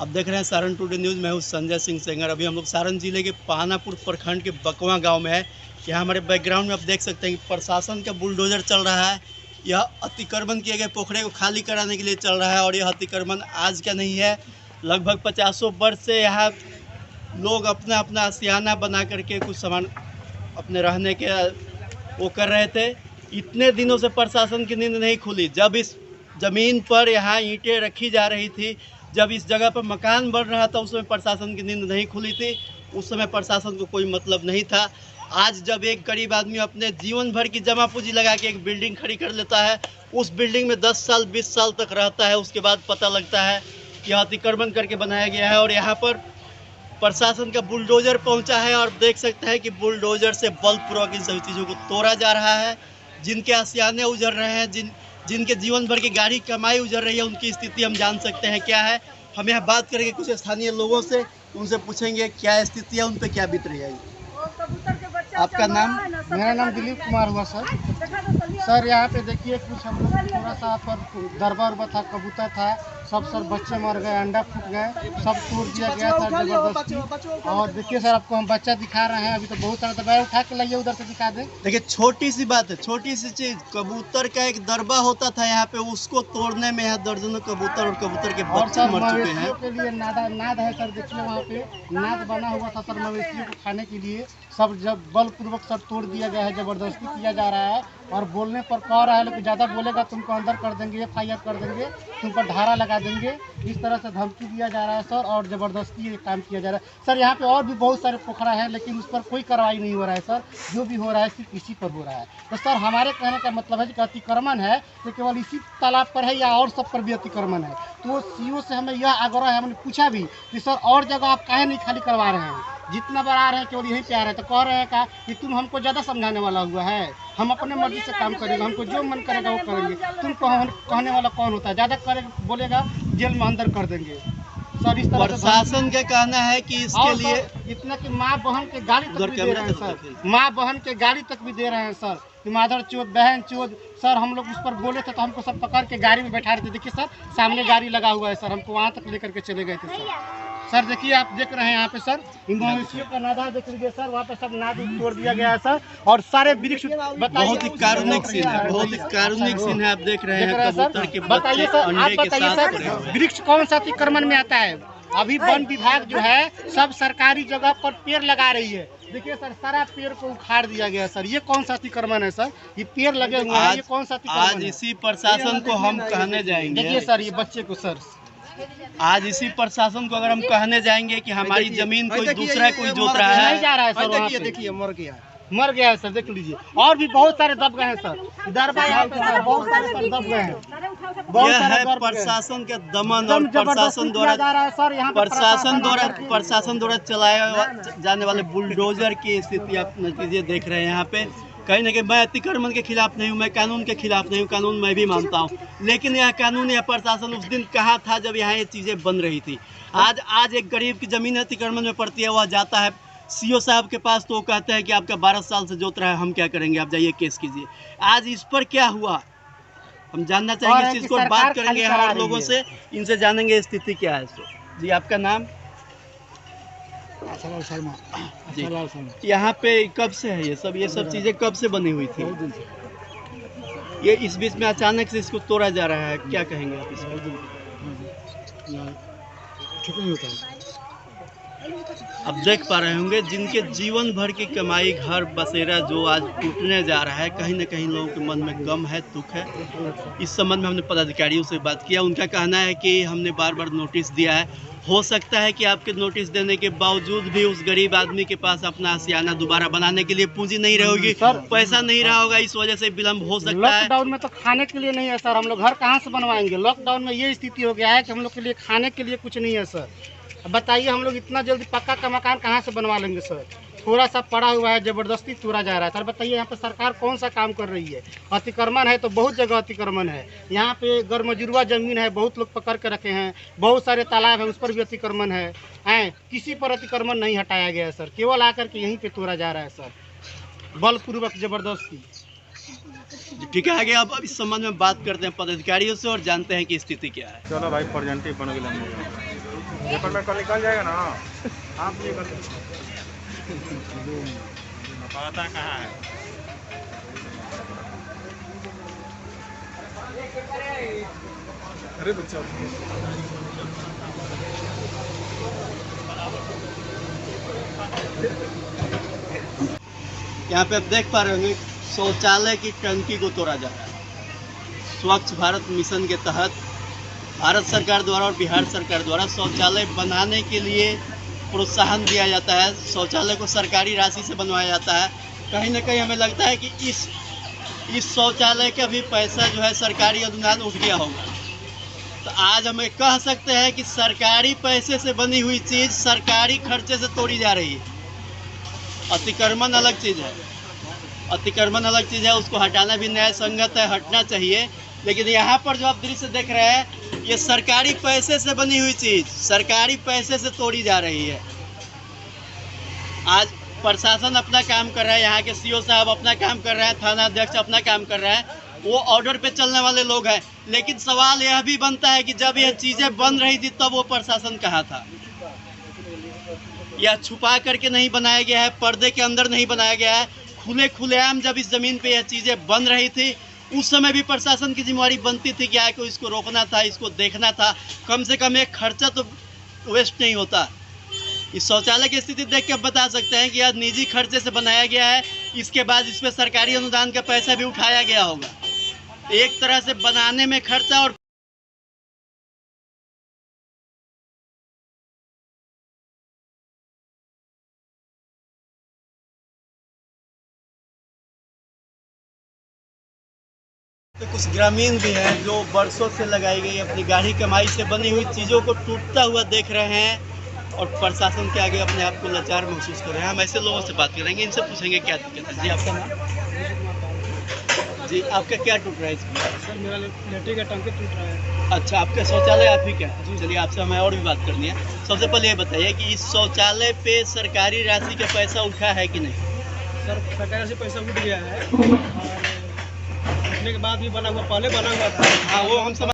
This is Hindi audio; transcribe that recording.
आप देख रहे हैं सारण टुडे न्यूज़। मैं हूं संजय सिंह सेंगर। अभी हम लोग सारण जिले के पानापुर प्रखंड के बकवा गांव में है। यहाँ हमारे बैकग्राउंड में आप देख सकते हैं कि प्रशासन का बुलडोजर चल रहा है। यह अतिक्रमण किए गए पोखरे को खाली कराने के लिए चल रहा है और यह अतिक्रमण आज का नहीं है, लगभग 50 वर्ष से यहाँ लोग अपना अपना आशियाना बना करके कुछ सामान अपने रहने के वो कर रहे थे। इतने दिनों से प्रशासन की नींद नहीं खुली। जब इस ज़मीन पर यहाँ ईंटें रखी जा रही थी, जब इस जगह पर मकान बन रहा था, उस समय प्रशासन की नींद नहीं खुली थी। उस समय प्रशासन को कोई मतलब नहीं था। आज जब एक गरीब आदमी अपने जीवन भर की जमा पूंजी लगा के एक बिल्डिंग खड़ी कर लेता है, उस बिल्डिंग में 10 साल 20 साल तक रहता है, उसके बाद पता लगता है कि अतिक्रमण करके बनाया गया है और यहाँ पर प्रशासन का बुलडोजर पहुंचा है और देख सकते हैं कि बुलडोजर से बलपूर्वक इन सभी चीज़ों को तोड़ा जा रहा है। जिनके आशियाने उजड़ रहे हैं, जिनके जीवन भर की गाड़ी कमाई उजड़ रही है, उनकी स्थिति हम जान सकते हैं क्या है। हम यहाँ बात करेंगे कुछ स्थानीय लोगों से, उनसे पूछेंगे क्या स्थिति है, उन पर क्या बीत रही है। आपका नाम? मेरा नाम दिलीप कुमार हुआ सर। सर यहाँ पे देखिए कुछ हम लोग थोड़ा सा पर दरबा उरबा था, कबूतर था, सब सर बच्चे मर गए, अंडा फूट गए, सब तोड़ दिया गया सर जबरदस्ती। और देखिए सर आपको हम बच्चा दिखा रहे हैं, अभी तो बहुत सारा दबाई उठा के लाइए उधर से दिखा दें। देखिए छोटी सी बात है, छोटी सी चीज़, कबूतर का एक दरबा होता था यहाँ पे, उसको तोड़ने में यहाँ दर्जनों कबूतर और कबूतर के बच्चे मर चुके हैं। के लिए नाद है सर, देखिए वहाँ पे नाद बना हुआ था सर मवेशियों को खाने के लिए, सब जब बलपूर्वक सब तोड़ दिया गया है, जबरदस्ती किया जा रहा है। और बोलने पर कह रहा है लेकिन ज़्यादा बोलेगा तुमको अंदर कर देंगे, FIR कर देंगे, तुम पर धारा लगा देंगे, इस तरह से धमकी दिया जा रहा है सर। और ज़बरदस्ती ये काम किया जा रहा है सर। यहाँ पे और भी बहुत सारे पोखरा है लेकिन उस पर कोई कार्रवाई नहीं हो रहा है सर। जो भी हो रहा है सिर्फ इसी पर हो रहा है। तो सर हमारे कहने का मतलब है कि अतिक्रमण है तो केवल इसी तालाब पर है या और सब पर भी अतिक्रमण है। तो CO से हमें यह आग्रह है, हमने पूछा भी कि सर और जगह आप काहे नहीं खाली करवा रहे हैं, जितना बार आ रहे हैं केवल यहीं पे आ रहे हैं। तो कह रहे हैं का कि तुम हमको ज़्यादा समझाने वाला हुआ है, हम अपने मर्जी से काम करेंगे, हमको जो मन करेगा वो करेंगे। तुम कहने वाला कौन होता है? ज़्यादा करेगा बोलेगा जेल में अंदर कर देंगे सर। इस तरह प्रशासन का कहना है कि इसके लिए इतना कि माँ बहन के गाड़ी तक भी दे रहे हैं सर, माँ बहन के गाड़ी तक भी दे रहे हैं सर, कि माधर चोद बहन चोद सर। हम लोग उस पर बोले थे तो हमको सब पकड़ के गाड़ी में बैठा रहे थे। देखिए सर सामने गाड़ी लगा हुआ है सर, हमको वहाँ तक लेकर के चले गए थे सर। सर देखिए आप देख रहे हैं यहाँ पे सर मवेशियों का नादा देख लीजिए सर, वहाँ पे सब नाद तोड़ दिया गया है सर। और सारे वृक्ष बहुत ही कारुणिक सीन है, बहुत ही कारुणिक सीन है। आप देख रहे हैं कबूतर के बताइए सर, आप बताइए सर वृक्ष कौन सा अतिक्रमण में आता है? अभी वन विभाग जो है सब सरकारी जगह पर पेड़ लगा रही है। देखिए सर सारा पेड़ को उखाड़ दिया गया सर। ये कौन सा अतिक्रमण है सर? ये पेड़ लगे हुए हैं, ये कौन सा अतिक्रमण? आज इसी प्रशासन को हम कहने जाएंगे। देखिए सर ये बच्चे को सर, आज इसी प्रशासन को अगर हम कहने जाएंगे कि हमारी जमीन कोई दूसरा कोई जोत रहा है, नहीं जा रहा है सर। देखिए मर गया है सर, देख लीजिए। और भी बहुत सारे दब गए हैं सर, दरबा यहाँ पे सर बहुत सारे सर दब गए हैं। यह है प्रशासन के दमन और प्रशासन द्वारा चलाए जाने वाले बुलडोजर की स्थिति आप नतीजे देख रहे हैं। यहाँ पे कहीं ना कहीं मैं अतिक्रमण के खिलाफ नहीं हूँ, मैं कानून के खिलाफ नहीं हूँ, कानून मैं भी मानता हूँ, लेकिन यह कानून या प्रशासन उस दिन कहाँ था जब यहाँ ये चीज़ें बन रही थी। आज एक गरीब की ज़मीन अतिक्रमण में पड़ती है, वह जाता है CO साहब के पास तो वो कहते हैं कि आपका 12 साल से जोत रहा है, हम क्या करेंगे, आप जाइए केस कीजिए। आज इस पर क्या हुआ हम जानना चाहेंगे, इस चीज़ को बात करेंगे और लोगों से, इनसे जानेंगे स्थिति क्या है। जी आपका नाम? जी यहाँ पे कब से है ये सब चीज़ें कब से बनी हुई थी? ये इस बीच में अचानक से इसको तोड़ा जा रहा है, क्या कहेंगे आप इसमें? अब देख पा रहे होंगे जिनके जीवन भर की कमाई, घर बसेरा जो आज टूटने जा रहा है, कहीं ना कहीं लोगों के मन में गम है, दुख है। इस संबंध में हमने पदाधिकारियों से बात किया। उनका कहना है कि हमने बार बार नोटिस दिया है, हो सकता है कि आपके नोटिस देने के बावजूद भी उस गरीब आदमी के पास अपना आशियाना दोबारा बनाने के लिए पूंजी नहीं रहेगी, पैसा नहीं रहा होगा, इस वजह से विलम्ब हो सकता है। लॉकडाउन में तो खाने के लिए नहीं है सर, हम लोग घर कहाँ से बनवाएंगे? लॉकडाउन में ये स्थिति हो गया है कि हम लोग के लिए खाने के लिए कुछ नहीं है सर। बताइए हम लोग इतना जल्दी पक्का का मकान कहाँ से बनवा लेंगे सर? थोड़ा सा पड़ा हुआ है, जबरदस्ती तोड़ा जा रहा है सर। बताइए यहाँ पे सरकार कौन सा काम कर रही है? अतिक्रमण है तो बहुत जगह अतिक्रमण है। यहाँ पे गरमजुरवा जमीन है, बहुत लोग पकड़ के रखे हैं, बहुत सारे तालाब है, उस पर भी अतिक्रमण है। किसी पर अतिक्रमण नहीं हटाया गया है सर, केवल आकर के यहीं पे तोड़ा जा रहा है सर, बलपूर्वक जबरदस्ती। ठीक है, आगे अब इस संबंध में बात करते हैं पदाधिकारियों से और जानते हैं कि स्थिति क्या है। चलो भाई प्रेजेंटिव बन गया। पेपर में कल निकल जाएगा ना। आप निकल पता कहाँ है। अरे बच्चा यहाँ पे आप देख पा रहे होंगे शौचालय की टंकी को तोड़ा जा रहा है। स्वच्छ भारत मिशन के तहत भारत सरकार द्वारा और बिहार सरकार द्वारा शौचालय बनाने के लिए प्रोत्साहन दिया जाता है। शौचालय को सरकारी राशि से बनवाया जाता है। कहीं ना कहीं हमें लगता है कि इस शौचालय का भी पैसा जो है सरकारी अनुदान उठ गया होगा। तो आज हमें कह सकते हैं कि सरकारी पैसे से बनी हुई चीज़ सरकारी खर्चे से तोड़ी जा रही है। अतिक्रमण अलग चीज़ है, अतिक्रमण अलग चीज़ है, उसको हटाना भी न्याय संगत है, हटना चाहिए। लेकिन यहाँ पर जो आप दृश्य देख रहे हैं, ये सरकारी पैसे से बनी हुई चीज़ सरकारी पैसे से तोड़ी जा रही है। आज प्रशासन अपना काम कर रहा है, यहाँ के सीओ साहब अपना काम कर रहे हैं, थाना अध्यक्ष अपना काम कर रहा है, वो ऑर्डर पे चलने वाले लोग हैं। लेकिन सवाल यह भी बनता है कि जब यह चीज़ें बन रही थी तब वो प्रशासन कहाँ था? यह छुपा करके नहीं बनाया गया है, पर्दे के अंदर नहीं बनाया गया है। खुलेआम जब इस ज़मीन पे यह चीज़ें बन रही थी उस समय भी प्रशासन की जिम्मेवारी बनती थी कि आके इसको रोकना था, इसको देखना था। कम से कम एक खर्चा तो वेस्ट नहीं होता। इस शौचालय की स्थिति देख के बता सकते हैं कि यह निजी खर्चे से बनाया गया है। इसके बाद इस पर सरकारी अनुदान का पैसा भी उठाया गया होगा। एक तरह से बनाने में खर्चा और तो कुछ ग्रामीण भी हैं जो बरसों से लगाई गई अपनी गाढ़ी कमाई से बनी हुई चीज़ों को टूटता हुआ देख रहे हैं और प्रशासन के आगे अपने आप को लाचार महसूस कर रहे हैं। हम ऐसे लोगों से बात करेंगे, इनसे पूछेंगे क्या दिक्कत है। जी आपका नाम? जी आपका क्या टूट रहा है इसमें? सर मेरा लेटरिन का टंकी टूट रहा है। अच्छा, आपका शौचालय आप ही क्या है? चलिए आपसे हमें और भी बात करनी है। सबसे पहले ये बताइए कि इस शौचालय पे सरकारी राशि का पैसा उठा है कि नहीं? सर सरकार से पैसा उठ गया है और उठने के बाद भी बना हुआ, पहले बना हुआ था। हाँ, वो हम समझ